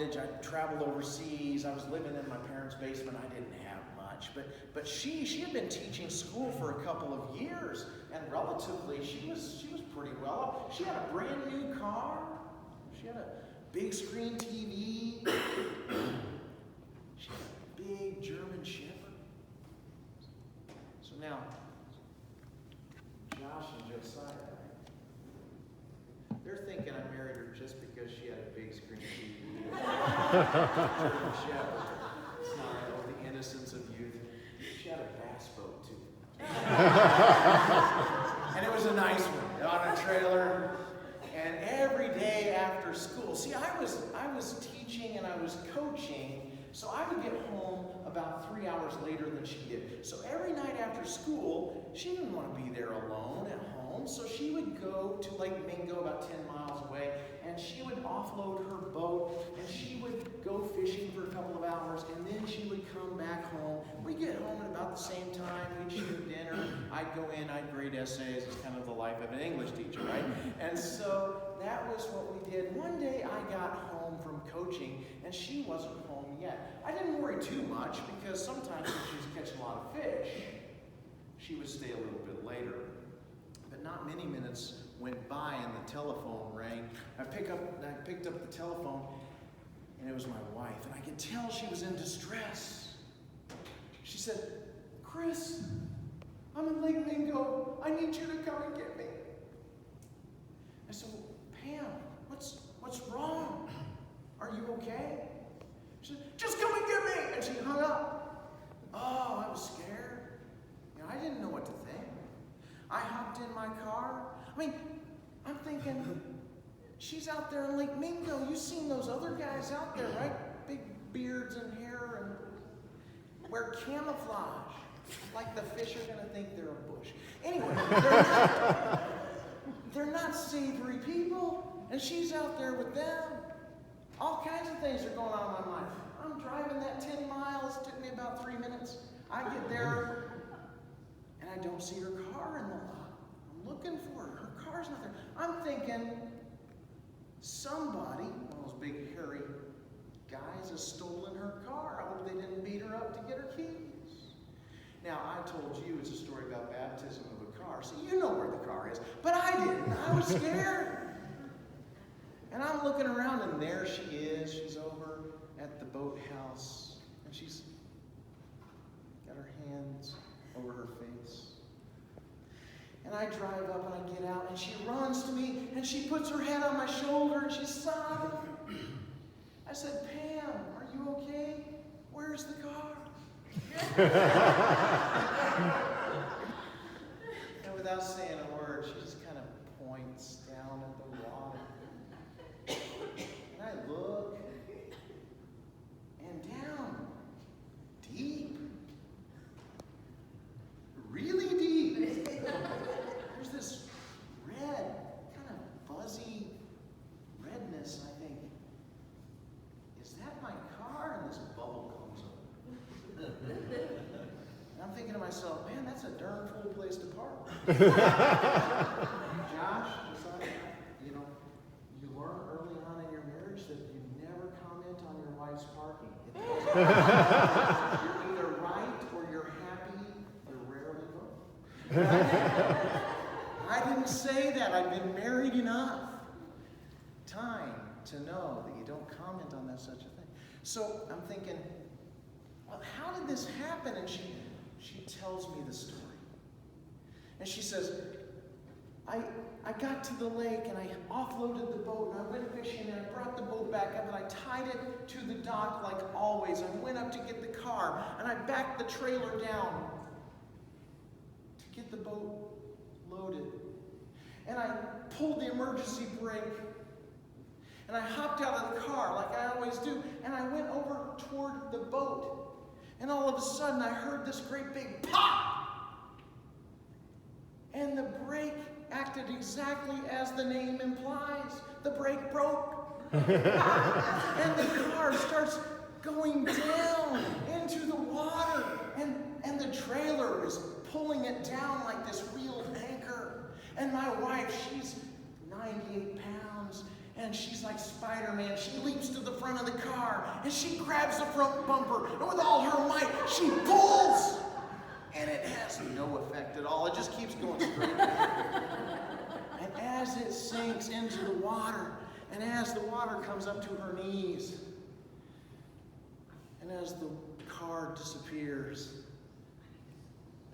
college. I traveled overseas. I was living in my parents' basement. I didn't have much. But she had been teaching school for a couple of years, and relatively she was pretty well off. She had a brand new car. She had a big screen TV. She had a big German Shepherd. So now, Josh and Josiah, they're thinking I married her just because she had a big screen TV. German Shepherd. It's not the innocence of youth. She had a bass boat too. And it was a nice one on a trailer. And every day after school, see, I was teaching and I was coaching, so I would get home about 3 hours later than she did. So every night after school, she didn't want to be there alone at home, so she would go to Lake Mingo, about 10 miles away, and she would offload her boat, and she would go fishing for a couple of hours, and then she would come back home. We'd get home at about the same time. We'd shoot dinner. I'd go in. I'd grade essays. It's kind of the life of an English teacher, right? And so that was what we did. One day I got home from coaching, and she wasn't home yet. I didn't worry too much, because sometimes when she was catching a lot of fish, she would stay a little bit later. But not many minutes went by and the telephone rang. I picked up the telephone, and it was my wife, and I could tell she was in distress. She said, "Chris, I'm in Lake Mingo. I need you to come and get me." I said, "Well, Pam, what's wrong? Are you okay?" She said, "Just come and get me." And she hung up. Oh, I was scared. I didn't know what to think. I hopped in my car. I mean, I'm thinking, she's out there in Lake Mingo. You've seen those other guys out there, right? Big beards and hair and wear camouflage. Like the fish are going to think they're a bush. Anyway, they're not savory people. And she's out there with them. All kinds of things are going on in my mind. I'm driving that 10 miles. It took me about 3 minutes. I get there, and I don't see her car in the lot. I'm looking for her. Her car's not there. I'm thinking, somebody, one of those big hairy guys, has stolen her car. I hope they didn't beat her up to get her keys. Now, I told you it's a story about baptism of a car, so you know where the car is. But I didn't. I was scared. And I'm looking around, and there she is. She's over at the boathouse, and she's got her hands over her face. And I drive up, and I get out, and she runs to me, and she puts her head on my shoulder, and she's sobbing. I said, "Pam, are you okay? Where's the car?" And without saying a word, she just kind of points down at the water. And I look, and down, deep, really deep, there's this red, kind of fuzzy redness, and I think, is that my car? And this bubble comes up. And I'm thinking to myself, man, that's a darn full place to park. Josh, you learn early on in your marriage that you never comment on your wife's parking. You're either right or you're happy. You're rarely both. I didn't say that. I've been married enough time to know that you don't comment on that such a thing. So I'm thinking, well, how did this happen? And she tells me the story. And she says, I got to the lake and I offloaded the boat and I went fishing and I brought the boat back up and I tied it to the dock like always. I went up to get the car and I backed the trailer down to get the boat loaded. And I pulled the emergency brake and I hopped out of the car like I always do and I went over toward the boat. And all of a sudden I heard this great big pop! And the brake acted exactly as the name implies. The brake broke. And the car starts going down into the water. And the trailer is pulling it down like this wheeled anchor. And my wife, she's 98 pounds. And she's like Spider-Man. She leaps to the front. front of the car, and she grabs the front bumper, and with all her might, she pulls. And it has no effect at all. It just keeps going straight down. And as it sinks into the water, and as the water comes up to her knees, and as the car disappears,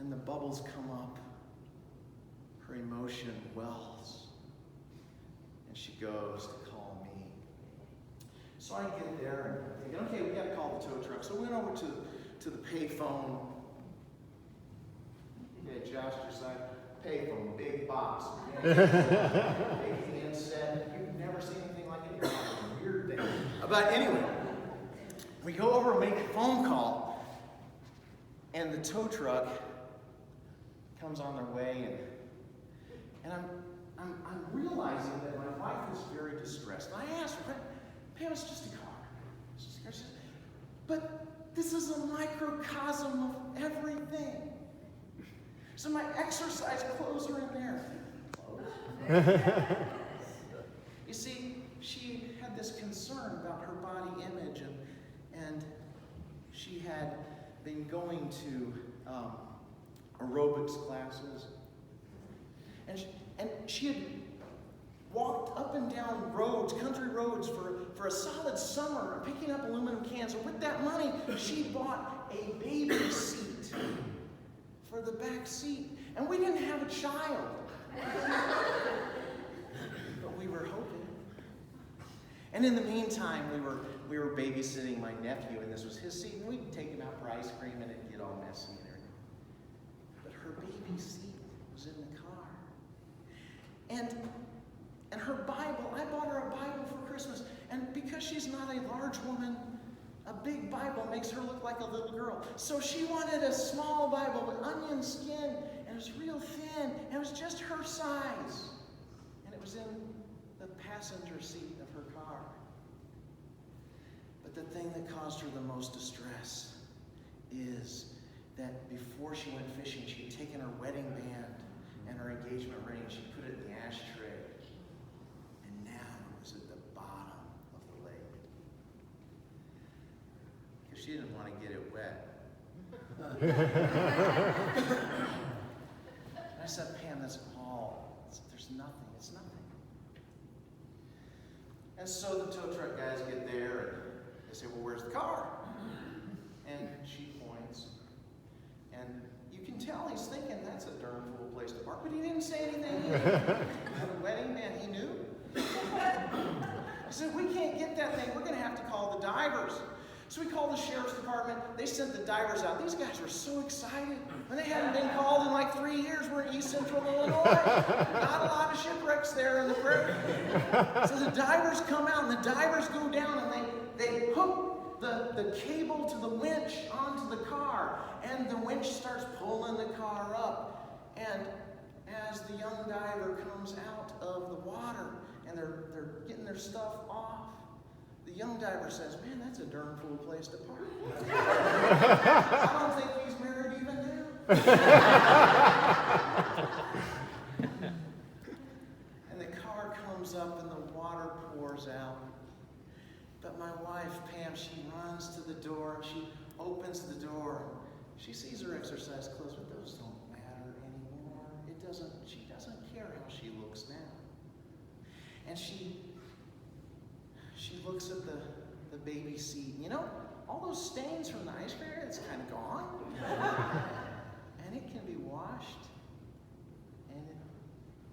and the bubbles come up, her emotion wells, and she goes to call me. So I get there, and I'm thinking, okay, we got to call the tow truck. So we went over to the payphone. Okay, Josh, just like payphone, big box. Big hand set. You've never seen anything like it in your life. It's a weird thing. But anyway, we go over and make a phone call, and the tow truck comes on their way, and I'm realizing that my wife is very distressed. And I asked her, Pam, it's just a car. It's just a car. She says, but this is a microcosm of everything. So my exercise clothes are in there. You see, she had this concern about her body image, and she had been going to aerobics classes. And she had walked up and down roads, country roads, for a solid summer, picking up aluminum cans. And with that money, she bought a baby seat for the back seat. And we didn't have a child. But we were hoping. And in the meantime, we were babysitting my nephew, and this was his seat, and we'd take him out for ice cream, and it'd get all messy and everything. But her baby seat was in the car. And her Bible, I bought her a Bible for Christmas, and because she's not a large woman, a big Bible makes her look like a little girl. So she wanted a small Bible with onion skin, and it was real thin, and it was just her size. And it was in the passenger seat of her car. But the thing that caused her the most distress is that before she went fishing, she had taken her wedding band and her engagement ring, she put it in the ashtray. And now it was at the bottom of the lake. Because she didn't want to get it wet. And I said, Pam, that's all. There's nothing. It's nothing. And so the tow truck guys get there, and they say, well, where's the car? And she points. And you can tell he's thinking that's a darn fool place to park, but he didn't say anything either. The wedding man, he knew. He said, we can't get that thing. We're going to have to call the divers. So we called the sheriff's department. They sent the divers out. These guys were so excited. And they hadn't been called in like 3 years. We're in East Central Illinois. Not a lot of shipwrecks there in the prairie. So the divers come out, and the divers go down, and they hook the cable to the winch onto the car. And the winch starts pulling the car up. And as the young diver comes out of the water, and they're getting their stuff off, the young diver says, man, that's a darn fool place to park. I don't think he's married even now. And the car comes up and the water pours out. But my wife, Pam, she runs to the door and she opens the door. She sees her exercise clothes, but those don't matter anymore. She doesn't care how she looks now. And she looks at the baby seat. You know, all those stains from the ice cream, it's kind of gone. And it can be washed.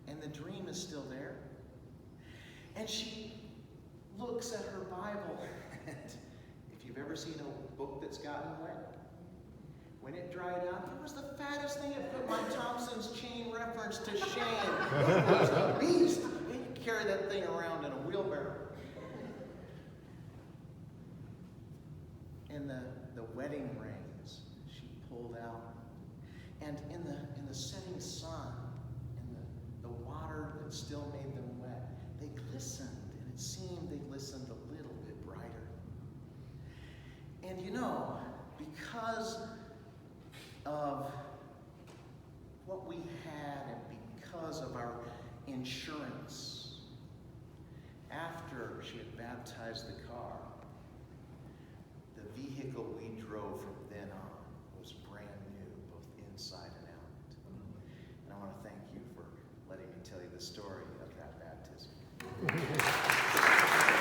And the dream is still there. And she looks at her Bible. And if you've ever seen a book that's gotten wet, when it dried out, it was the fattest thing. It put my Thompson's chain reference to shame. It was a beast. You could carry that thing around in a wheelbarrow. In the wedding rings she pulled out, and in the setting sun, in the water that still made them wet, they glistened, and it seemed they glistened a little bit brighter. And you know, because of what we had and because of our insurance, after she had baptized the car, the story of that baptism.